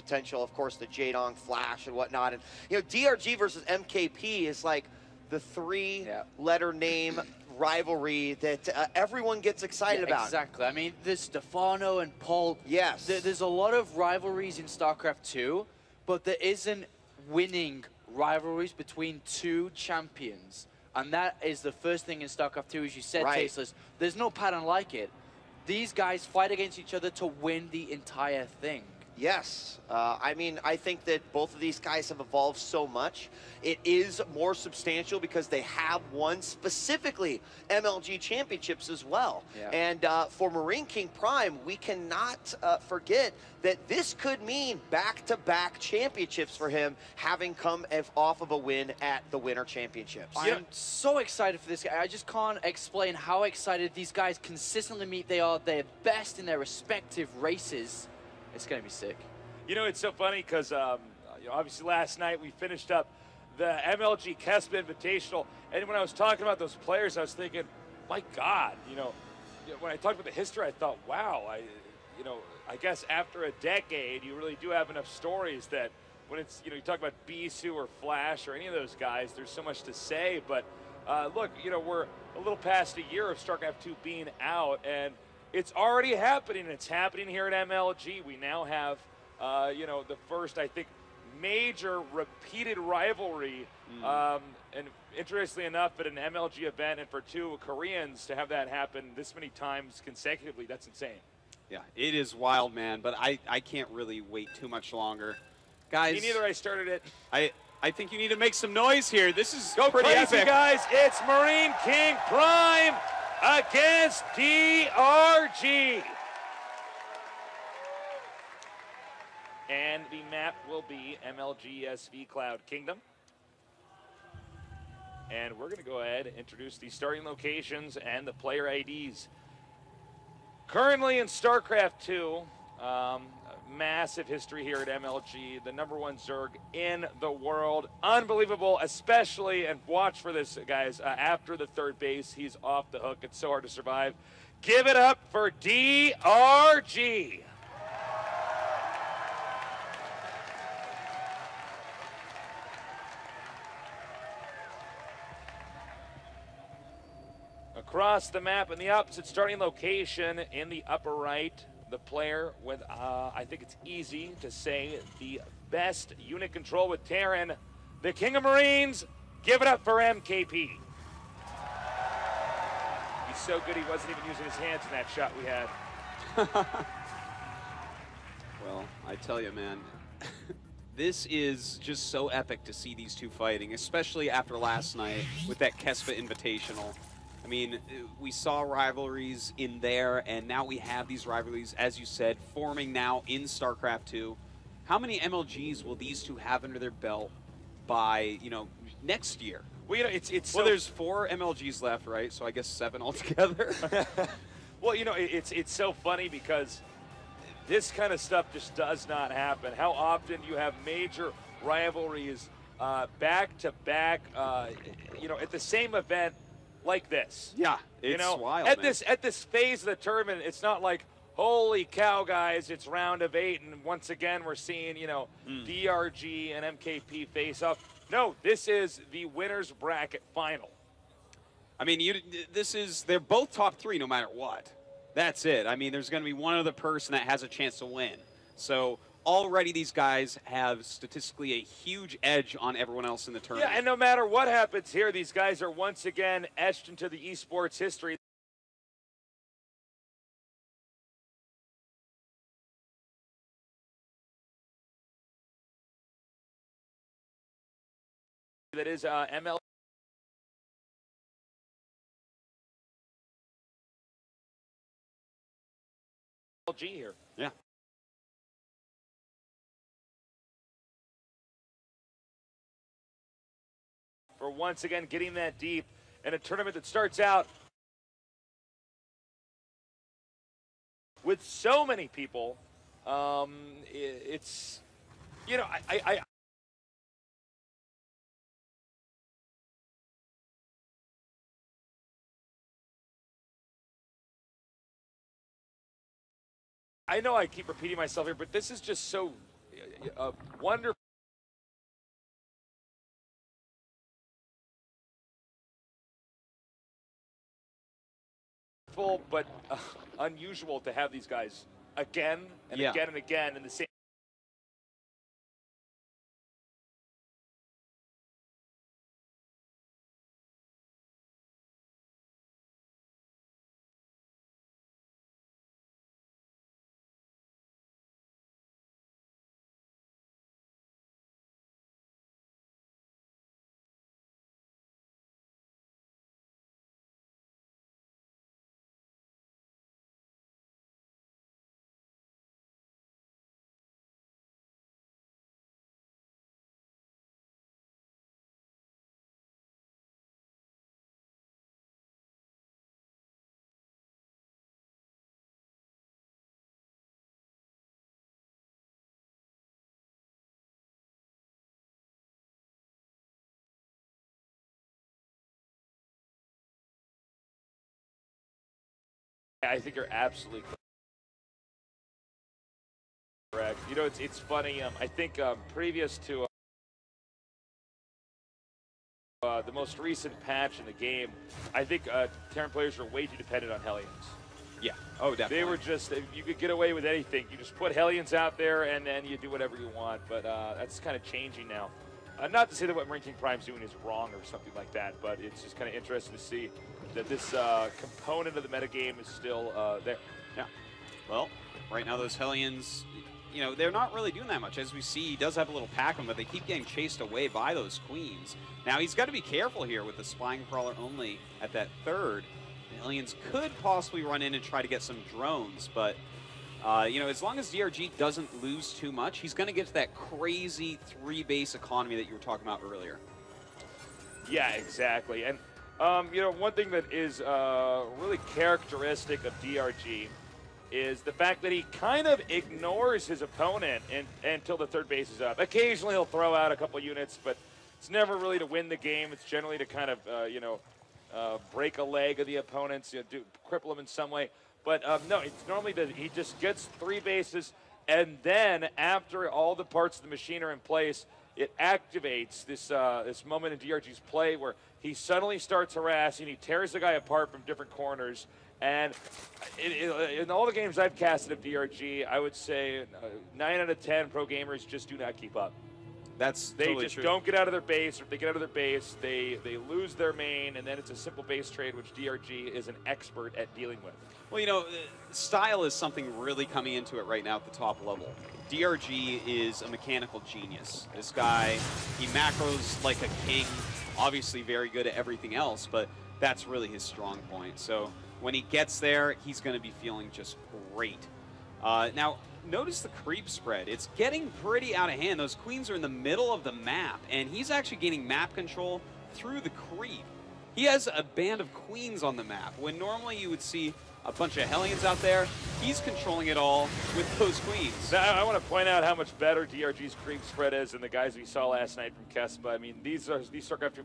potential, of course, the Jaedong Flash and whatnot. And, you know, DRG versus MKP is like the three-letter name rivalry that everyone gets excited about. Exactly. I mean, there's Stefano and Paul. Yes. There's a lot of rivalries in StarCraft 2, but there isn't winning rivalries between two champions. And that is the first thing in StarCraft 2, as you said, Tasteless. There's no pattern like it. These guys fight against each other to win the entire thing. Yes. I mean, I think that both of these guys have evolved so much. It is more substantial because they have won specifically MLG championships as well. Yeah. And for Marine King Prime, we cannot forget that this could mean back-to-back championships for him, having come off of a win at the Winter Championships. I'm so excited for this guy. I just can't explain how excited these guys consistently meet. They are their best in their respective races. It's going to be sick. You know, it's so funny because, you know, obviously last night we finished up the MLG Kespa Invitational, and when I was talking about those players, I was thinking, my God, you know, when I talked about the history, I thought, wow, you know, I guess after a decade, you really do have enough stories that when it's, you know, you talk about Bisu or Flash or any of those guys, there's so much to say. But look, you know, we're a little past a year of StarCraft 2 being out, and it's already happening. It's happening here at MLG. We now have, you know, the first, I think, major repeated rivalry. And interestingly enough, at an MLG event, and for two Koreans to have that happen this many times consecutively, that's insane. Yeah, it is wild, man. But I can't really wait too much longer, guys. Me neither. I started it. I think you need to make some noise here. This is go pretty crazy, epic. Guys. It's Marine King Prime against DRG. And the map will be MLG SV Cloud Kingdom. And we're going to go ahead and introduce the starting locations and the player IDs. Currently in StarCraft 2, massive history here at MLG. The #1 Zerg in the world. Unbelievable, especially, and watch for this, guys, after the third base, he's off the hook. It's so hard to survive. Give it up for DRG. Across the map in the opposite starting location in the upper right, the player with, I think it's easy to say, the best unit control with Terran, the King of Marines. Give it up for MKP. He's so good he wasn't even using his hands in that shot we had. Well, I tell you, man, this is just so epic to see these two fighting, especially after last night with that Kespa Invitational. I mean, we saw rivalries in there, and now we have these rivalries, as you said, forming now in StarCraft 2. How many MLGs will these two have under their belt by, you know, next year? Well, you know, it's well, there's 4 MLGs left, right? So I guess 7 altogether. Well, you know, it's so funny because this kind of stuff just does not happen. How often you have major rivalries back to back, you know, at the same event like this. Yeah, it's you know, wild, at man. this phase of the tournament, it's not like, holy cow, guys, it's round of 8, and once again we're seeing, you know, DRG and MKP face off. No, this is the winner's bracket final. I mean, they're both top 3 no matter what. That's it. I mean, there's going to be one other person that has a chance to win. So already these guys have statistically a huge edge on everyone else in the tournament. Yeah, and no matter what happens here, these guys are once again etched into the esports history. That is MLG here. Yeah. For once again getting that deep in a tournament that starts out with so many people. It's, you know, I know I keep repeating myself here, but this is just so a wonderful but unusual to have these guys again and again and again in the same. I think you're absolutely correct. You know, it's funny. I think previous to the most recent patch in the game, I think Terran players were way too dependent on Hellions. Yeah. Oh, definitely. They were just, you could get away with anything. You just put Hellions out there and then you do whatever you want. But that's kind of changing now. Not to say that what Marine King Prime's doing is wrong or something like that, but it's just kind of interesting to see that this component of the metagame is still there. Yeah. Well, right now those Hellions, you know, they're not really doing that much. As we see, he does have a little pack on, but they keep getting chased away by those Queens. Now, he's got to be careful here with the Spying Crawler only at that third. The Hellions could possibly run in and try to get some drones, but, you know, as long as DRG doesn't lose too much, he's going to get to that crazy 3-base economy that you were talking about earlier. Yeah, exactly. And, you know, one thing that is really characteristic of DRG is the fact that he kind of ignores his opponent until the third base is up. Occasionally he'll throw out a couple units, but it's never really to win the game. It's generally to kind of, you know, break a leg of the opponents, you know, cripple them in some way. But no, it's normally that he just gets 3 bases, and then after all the parts of the machine are in place, it activates this this moment in DRG's play where he suddenly starts harassing, he tears the guy apart from different corners, and in all the games I've casted of DRG, I would say 9 out of 10 pro gamers just do not keep up. That's they totally just true. don't get out of their base, or if they get out of their base, they lose their main, and then it's a simple base trade, which DRG is an expert at dealing with. Well, you know, style is something really coming into it right now at the top level. DRG is a mechanical genius. This guy, he macros like a king, obviously very good at everything else, but that's really his strong point. So when he gets there, he's going to be feeling just great. Now, notice the creep spread. It's getting pretty out of hand. Those Queens are in the middle of the map, and he's actually gaining map control through the creep. He has a band of Queens on the map, when normally you would see a bunch of Hellions out there. He's controlling it all with those Queens. Now, I want to point out how much better DRG's creep spread is than the guys we saw last night from Kespa. I mean, these StarCraft 2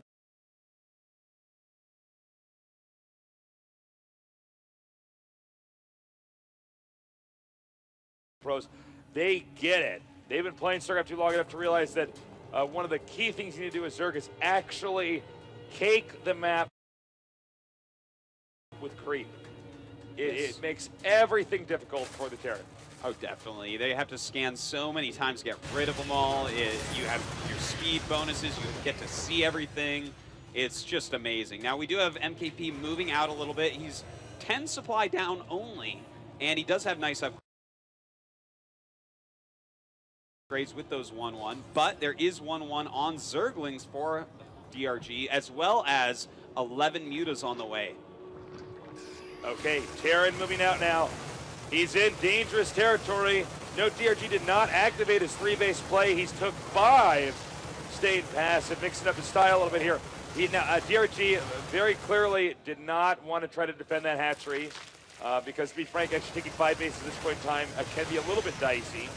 pros, they get it. They've been playing StarCraft 2 long enough to realize that one of the key things you need to do with Zerg is actually cake the map with creep. It makes everything difficult for the Terran. Oh, definitely. They have to scan so many times to get rid of them all. You have your speed bonuses. You get to see everything. It's just amazing. Now, we do have MKP moving out a little bit. He's 10 supply down only, and he does have nice upgrades with those 1-1, but there is 1-1 on Zerglings for DRG, as well as 11 mutas on the way. Okay, Terran moving out now. He's in dangerous territory. No, DRG did not activate his 3-base play. He's took 5, stayed passive, mixing up his style a little bit here. DRG very clearly did not want to try to defend that hatchery because, to be frank, actually taking 5 bases at this point in time can be a little bit dicey.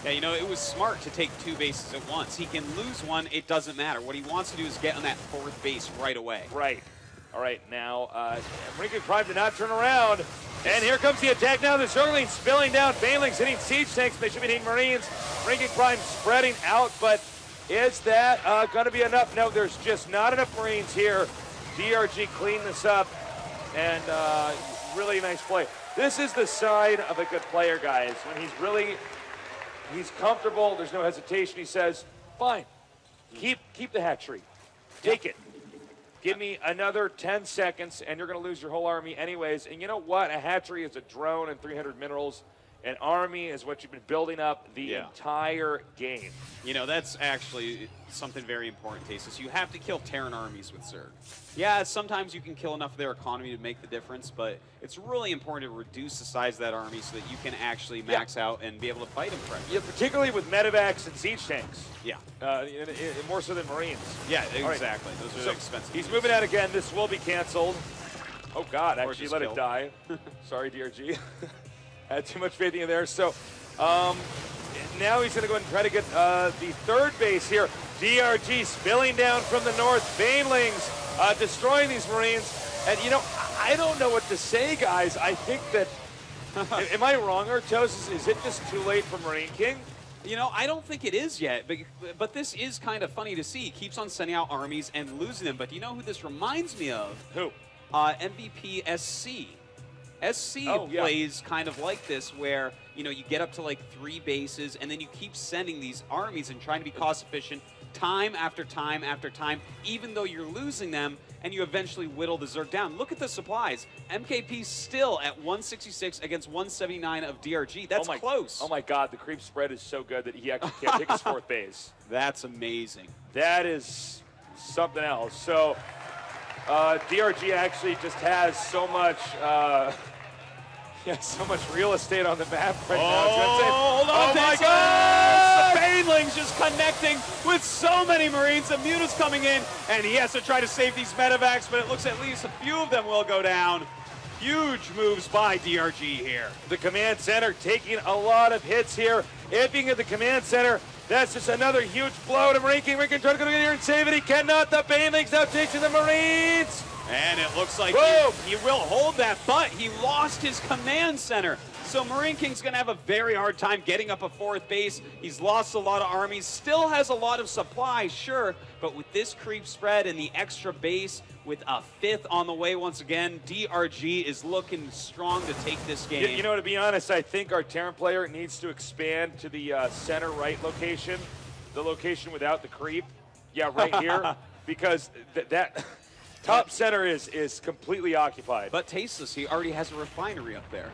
Yeah, you know, it was smart to take 2 bases at once. He can lose one, it doesn't matter. What he wants to do is get on that 4th base right away. Right. All right, now, Marine King Prime did not turn around. And here comes the attack now. The Zerglings spilling down. Banelings hitting siege tanks. They should be hitting Marines. Ranking Prime spreading out, but is that going to be enough? No, there's just not enough Marines here. DRG cleaned this up, and really nice play. This is the sign of a good player, guys. When he's comfortable, there's no hesitation. He says, fine, keep the hatchery. Take it. Give me another 10 seconds, and you're going to lose your whole army anyways. And you know what? A hatchery is a drone and 300 minerals. An army is what you've been building up the entire game. You know, that's actually something very important, Tasteless. You have to kill Terran armies with Zerg. Yeah, sometimes you can kill enough of their economy to make the difference, but it's really important to reduce the size of that army so that you can actually max out and be able to fight them correctly. Yeah, particularly with medevacs and siege tanks. Yeah. More so than Marines. Yeah, exactly. Right. Those are expensive. He's moving out again. This will be canceled. Oh, God, actually let it die. Sorry, DRG. Had too much faith in there. So now he's going to go ahead and try to get the third base here. DRG spilling down from the north. Banelings destroying these Marines. And, you know, I don't know what to say, guys. I think that, am I wrong, Artos? Is it just too late for Marine King? You know, I don't think it is yet, but this is kind of funny to see. He keeps on sending out armies and losing them. But do you know who this reminds me of? Who? MVP SC. SC plays kind of like this, where, you know, you get up to like 3 bases and then you keep sending these armies and trying to be cost efficient time after time after time, even though you're losing them, and you eventually whittle the Zerg down. Look at the supplies. MKP still at 166 against 179 of DRG. That's close. Oh my God, the creep spread is so good that he actually can't take his 4th base. That's amazing. That is something else. So DRG actually just has so much so much real estate on the map right now. Hold on, oh my God! The Banelings just connecting with so many Marines. The Muta's coming in, and he has to try to save these medevacs, but it looks at least a few of them will go down. Huge moves by DRG here. The command center taking a lot of hits here. Imping at the command center. That's just another huge blow to Marine King. Marine King trying to go in here and save it. He cannot. The Banelings now chasing the Marines. And it looks like he will hold that, but he lost his command center. So Marine King's going to have a very hard time getting up a 4th base. He's lost a lot of armies, still has a lot of supplies, sure, but with this creep spread and the extra base, with a 5th on the way once again, DRG is looking strong to take this game. You know, to be honest, I think our Terran player needs to expand to the center right location, the location without the creep. Yeah, right here, because that top center is completely occupied. But Tasteless, he already has a refinery up there.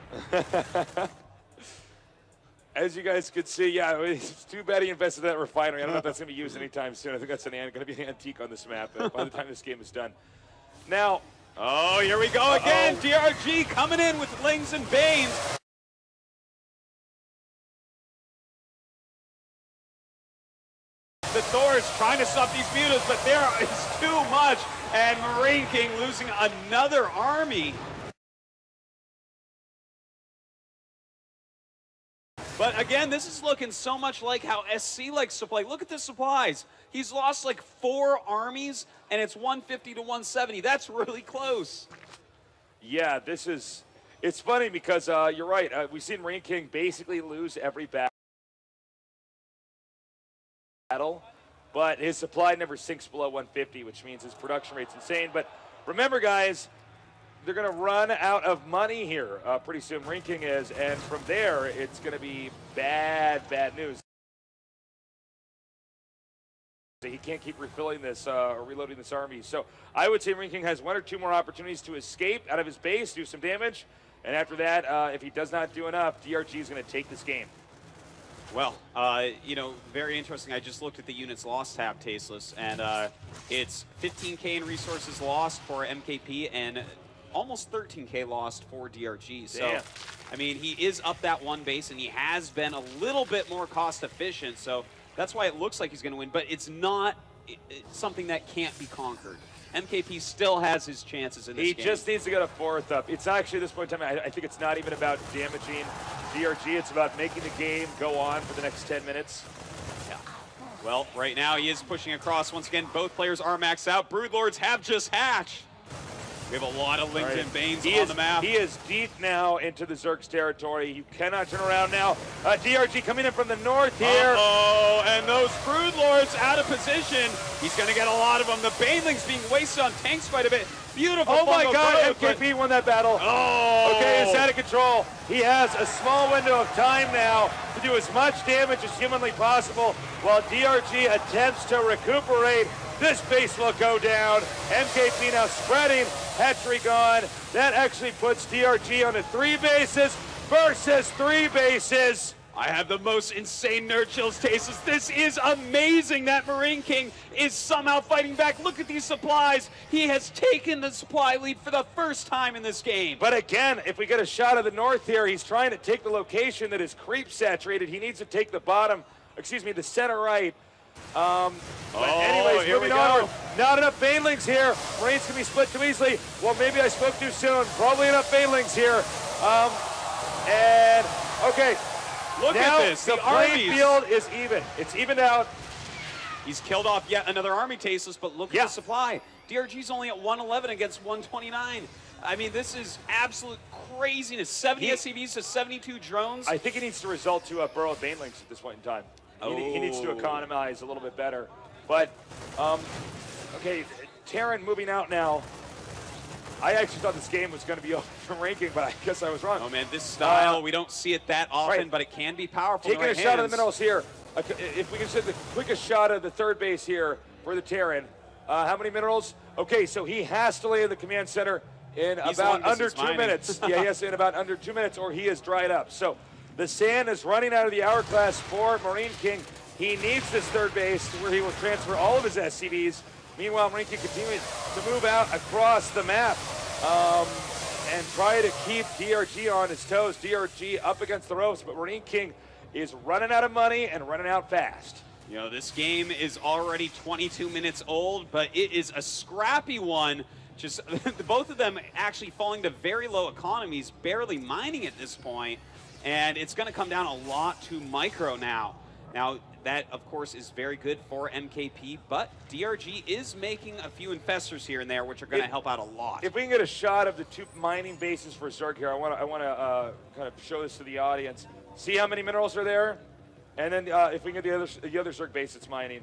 As you guys could see, yeah, it's too bad he invested in that refinery. I don't know if that's going to be used anytime soon. I think that's going to be an antique on this map by the time this game is done. Now, oh, here we go again. DRG coming in with Lings and Banes. The Thor is trying to stop these mutas, but there is too much. And Marine King losing another army. But again, this is looking so much like how SC likes to play. Look at the supplies. He's lost like 4 armies, and it's 150 to 170. That's really close. Yeah, it's funny because you're right. We've seen Marine King basically lose every battle, but his supply never sinks below 150, which means his production rate's insane. But remember, guys, they're going to run out of money here pretty soon. Marine King is, and from there, it's going to be bad news. He can't keep refilling this or reloading this army. So I would say Marine King has 1 or 2 more opportunities to escape out of his base, do some damage, and after that, if he does not do enough, DRG is going to take this game. Well, you know, very interesting. I just looked at the units lost tab, Tasteless, and it's 15K in resources lost for MKP and almost 13K lost for DRG. So, damn. I mean, he is up that 1 base, and he has been a little bit more cost efficient. So that's why it looks like he's going to win, but it's not something that can't be conquered. MKP still has his chances in this game. He just needs to get a 4th up. It's actually, at this point in time, I think it's not even about damaging DRG. It's about making the game go on for the next 10 minutes. Yeah. Well, right now he is pushing across. Once again, both players are maxed out. Broodlords have just hatched. We have a lot of LinkedIn Banes He on the map. He is deep now into the Zerg's territory. You cannot turn around now. DRG coming in from the north here. Uh-oh, and those Brood Lords out of position. He's going to get a lot of them. The Banelings being wasted on tanks quite a bit. Beautiful. Oh my God, growth, MKP won that battle. Oh. Okay, it's out of control. He has a small window of time now to do as much damage as humanly possible while DRG attempts to recuperate. This base will go down. MKP now spreading. Hatchery gone. That actually puts DRG onto 3 bases versus 3 bases. I have the most insane nerd chills tastes. This is amazing that Marine King is somehow fighting back. Look at these supplies. He has taken the supply lead for the first time in this game. But again, if we get a shot of the north here, he's trying to take the location that is creep saturated. He needs to take the bottom, excuse me, the center right. But anyways, moving onward. Not enough Banelings here. Marines can be split too easily. Well, maybe I spoke too soon. Probably enough Banelings here. And okay. Look now, at this. The playing field is even. It's evened out. He's killed off yet another army, Tasteless, but look at the supply. DRG's only at 111 against 129. I mean, this is absolute craziness. 70 SCVs to 72 drones. I think he needs to result to a burrow of Banelings at this point in time. He needs to economize a little bit better. But, okay, Terran moving out now. I actually thought this game was going to be over from ranking, but I guess I was wrong. Oh, man, this style, we don't see it that often, but it can be powerful. Taking a shot of the minerals here. If we can see the quickest shot of the third base here for the Terran. How many minerals? Okay, so he has to land the command center in about under 2 minutes. Yeah, yes, in about under 2 minutes, or he is dried up. So the sand is running out of the hourglass for Marine King. He needs this third base where he will transfer all of his SCVs. Meanwhile, Marine King continues to move out across the map and try to keep DRG on his toes. DRG up against the ropes, but Marine King is running out of money and running out fast. You know, this game is already 22 minutes old, but it is a scrappy one. Just both of them actually falling to very low economies, barely mining at this point, and it's going to come down a lot to micro now. Now, that, of course, is very good for MKP, but DRG is making a few infestors here and there, which are going to help out a lot. If we can get a shot of the 2 mining bases for Zerg here, I want to kind of show this to the audience. See how many minerals are there? And then if we can get the other Zerg base that's mining.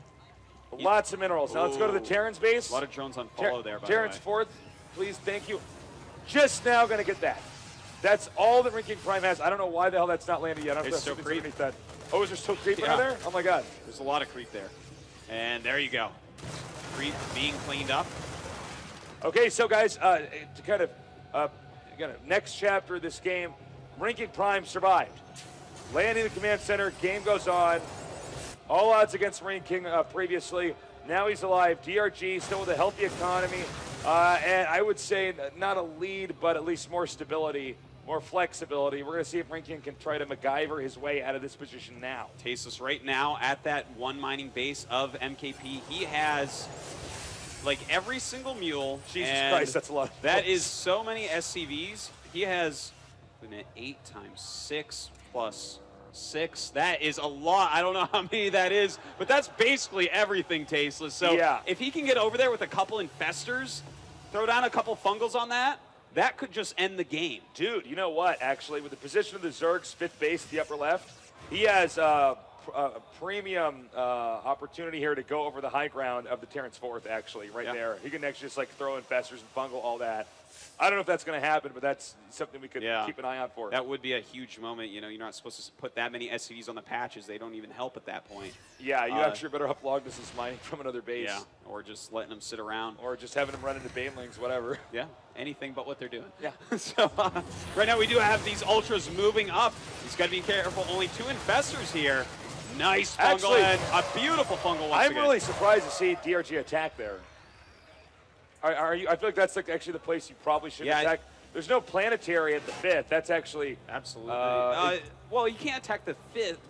Lots of minerals. Now let's go to the Terran's base. A lot of drones on follow there, by Terran's the way. fourth, please, thank you. Just now going to get that. That's all that Marine King Prime has. I don't know why the hell that's not landed yet. I don't know if that's underneath that. Oh, is there still creep under there? Oh my God. There's a lot of creep there. And there you go. Creep being cleaned up. Okay, so guys, to kind of next chapter of this game, Marine King Prime survived. Landing the command center, game goes on. All odds against Marine King previously. Now he's alive. DRG still with a healthy economy. And I would say not a lead, but at least more stability, more flexibility. We're going to see if Marine King can try to MacGyver his way out of this position now. Tasteless right now at that 1 mining base of MKP. He has like every single mule. Jesus Christ, that's a lot. That is so many SCVs. He has 8 times 6 plus 6. That is a lot. I don't know how many that is, but that's basically everything, Tasteless. So yeah, if he can get over there with a couple infestors, throw down a couple fungals on that, that could just end the game. Dude, you know what, actually, with the position of the Zerg's 5th base at the upper left, he has a premium opportunity here to go over the high ground of the Terran's 4th, actually, right there. He can actually just like throw infestors and fungal, all that. I don't know if that's going to happen, but that's something we could keep an eye out for. That would be a huge moment. You know, you're not supposed to put that many SCVs on the patches. They don't even help at that point. Yeah, you actually better uplog this as mining from another base. Yeah, or just letting them sit around. Or just having them run into Banelings, whatever. Yeah, anything but what they're doing. Yeah. So right now we do have these ultras moving up. He's got to be careful. Only 2 infestors here. Nice fungal actually, and a beautiful fungal once again. I'm really surprised to see DRG attack there. Are you? I feel like that's like actually the place you probably should attack. There's no planetary at the 5th. That's actually absolutely. Well, you can't attack the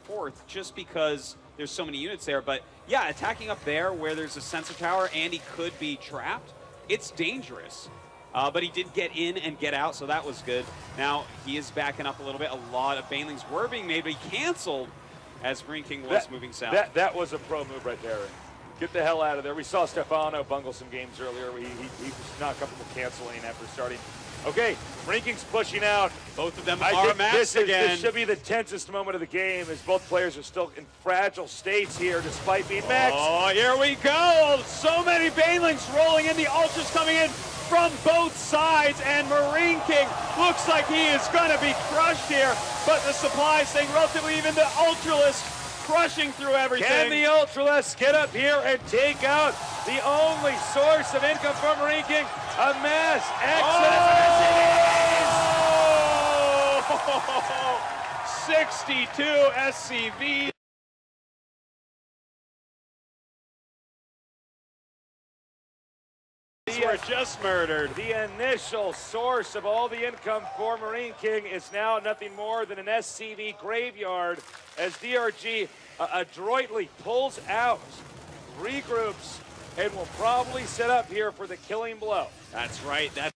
4th just because there's so many units there. But yeah, attacking up there where there's a sensor tower and he could be trapped, it's dangerous. But he did get in and get out, so that was good. Now he is backing up a little bit. A lot of Banelings were being made, but he canceled as Marine King was moving south. That was a pro move right there. Get the hell out of there. We saw Stefano bungle some games earlier. He was not comfortable canceling after starting. Okay, Marinking's pushing out. Both of them I are think maxed again. This should be the tensest moment of the game, as both players are still in fragile states here, despite being maxed. Oh, here we go. So many Banelings rolling in. The Ultras coming in from both sides, and Marine King looks like he is going to be crushed here, but the supply staying relatively even. The Ultralisk crushing through everything. Can the Ultralisk get up here and take out the only source of income for Marine King? A mass exodus. 62 SCVs. Were just murdered. The initial source of all the income for Marine King is now nothing more than an SCV graveyard, as DRG adroitly pulls out, regroups, and will probably set up here for the killing blow. That's right. That's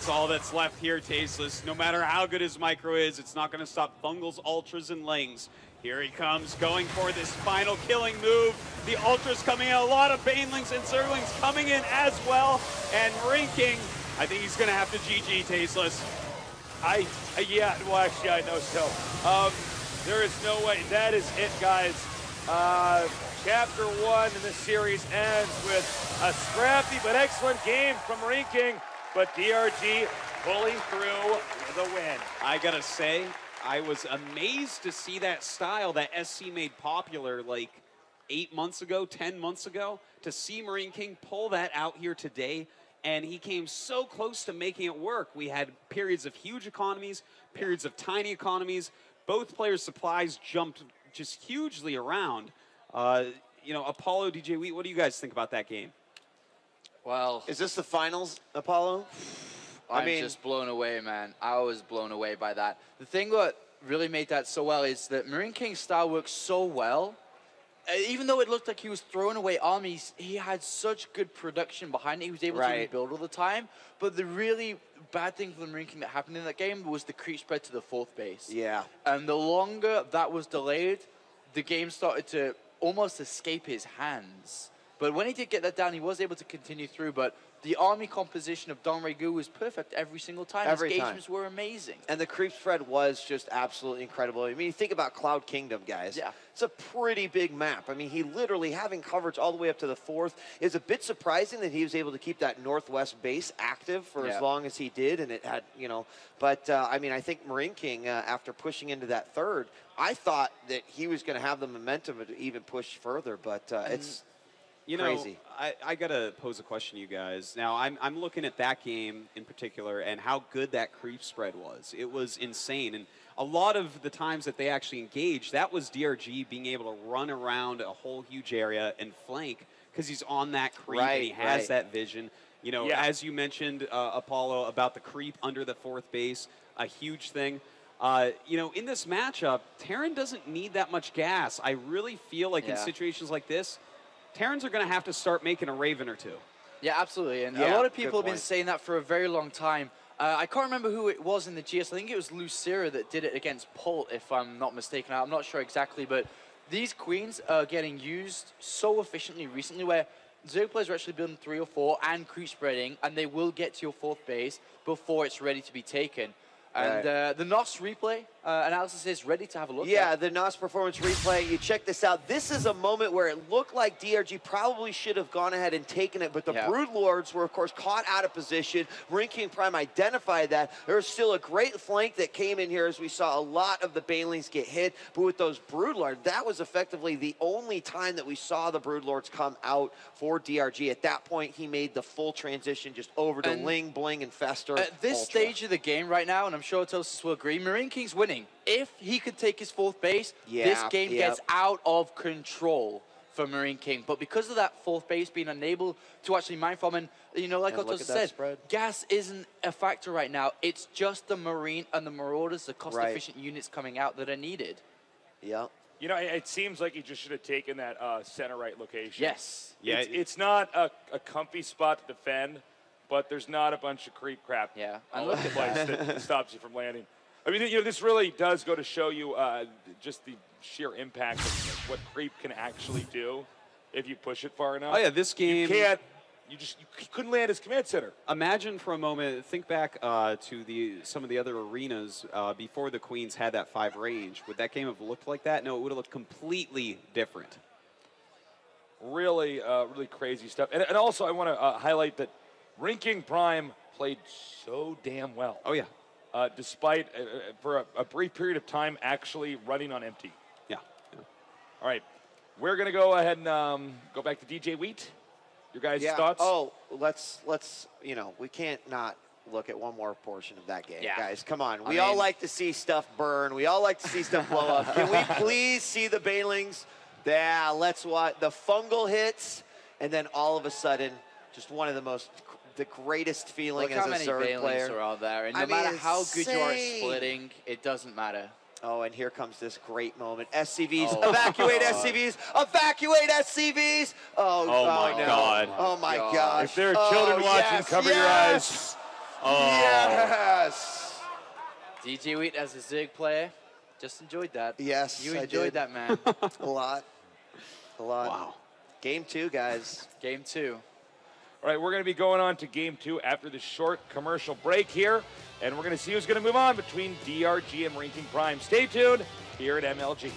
all that's left here, Tasteless. No matter how good his micro is, it's not going to stop Fungal's Ultras and Lings. Here he comes, going for this final killing move. The Ultras coming in, a lot of Banelings and Zerglings coming in as well. And Marine King, I think he's going to have to GG, Tasteless. Yeah, well, actually, I know so. There is no way. That is it, guys. Chapter 1 in this series ends with a scrappy but excellent game from Marine King, but DRG pulling through with a win. I gotta say, I was amazed to see that style that SC made popular like 8 months ago, 10 months ago. To see Marine King pull that out here today, and he came so close to making it work. We had periods of huge economies, periods of tiny economies. Both players' supplies jumped just hugely around. You know, Apollo, DJ Wheat, what do you guys think about that game? Well, is this the finals, Apollo? I'm just blown away, man. I was blown away by that. The thing that really made that so well is that Marine King's style works so well. Even though it looked like he was throwing away armies, he had such good production behind it. He was able to rebuild all the time. But the really bad thing for the Marine King that happened in that game was the creep spread to the 4th base. Yeah. And the longer that was delayed, the game started to almost escape his hands. But when he did get that down, he was able to continue through. But the army composition of Don Regu was perfect every single time. His engagements were amazing. And the creep spread was just absolutely incredible. I mean, you think about Cloud Kingdom, guys. Yeah. It's a pretty big map. I mean, he literally, having coverage all the way up to the 4th, is a bit surprising that he was able to keep that northwest base active for as long as he did. And it had, you know, but I mean, I think Marine King, after pushing into that 3rd, I thought that he was going to have the momentum to even push further, but it's crazy. I got to pose a question to you guys. Now, I'm looking at that game in particular and how good that creep spread was. It was insane. And a lot of the times that they actually engaged, that was DRG being able to run around a whole huge area and flank because he's on that creep and he has that vision. You know, as you mentioned, Apollo, about the creep under the 4th base, a huge thing. You know, in this matchup, Terran doesn't need that much gas. I really feel like in situations like this, Terrans are going to have to start making a Raven or two. Yeah, absolutely. And a lot of people have been saying that for a very long time. I can't remember who it was in the GS. I think it was Lucira that did it against Polt, if I'm not mistaken. I'm not sure exactly, but these queens are getting used so efficiently recently where Zerg players are actually building 3 or 4 and creep spreading, and they will get to your 4th base before it's ready to be taken. And the NOS replay analysis is ready to have a look at. The NOS performance replay. You check this out. This is a moment where it looked like DRG probably should have gone ahead and taken it, but the Brood Lords were, of course, caught out of position. Marine King Prime identified that. There was still a great flank that came in here as we saw a lot of the Banelings get hit, but with those Brood Lords, that was effectively the only time that we saw the Brood Lords come out for DRG. At that point, he made the full transition just over to Ling, Bling, and Fester. At this stage of the game right now, and I'm sure Tosis will agree, Marine King's winning. If he could take his 4th base, this game gets out of control for Marine King. But because of that 4th base being unable to actually mine from, and you know, like Tosis said, gas isn't a factor right now. It's just the Marine and the Marauders, the cost-efficient units coming out that are needed. Yeah. You know, it seems like he just should have taken that center right location. Yes. Yeah. It's not a comfy spot to defend, but there's not a bunch of creep crap all over the place that stops you from landing. I mean, you know, this really does go to show you just the sheer impact of what creep can actually do if you push it far enough. Oh yeah, this game. You couldn't land his command center. Imagine for a moment, think back to some of the other arenas before the Queens had that 5 range. Would that game have looked like that? No, it would have looked completely different. Really, really crazy stuff. And also, I want to highlight that Rinking Prime played so damn well. Oh yeah. Despite, for a brief period of time, actually running on empty. Yeah. All right, we're gonna go ahead and go back to DJ Wheat. Your guys' thoughts? Oh, let's you know, we can't not look at one more portion of that game, guys. Come on. We all like to see stuff burn. We all like to see stuff blow up. Can we please see the Banelings? Yeah, let's watch the fungal hits, and then all of a sudden, just one of the greatest feeling as a Zerg player. Look how many Banelings are out there, and no matter how good you are at splitting, it doesn't matter. Oh, and here comes this great moment. SCVs, evacuate SCVs, evacuate SCVs. Oh my God. Oh my gosh. If there are children watching, cover your eyes. Yes. DJ Wheat as a Zerg player, just enjoyed that. Yes, you enjoyed that, man. A lot. Wow. Game 2, guys. Game 2. All right, we're going to be going on to Game 2 after the short commercial break here, and we're going to see who's going to move on between DRG and Rinking Prime. Stay tuned here at MLG.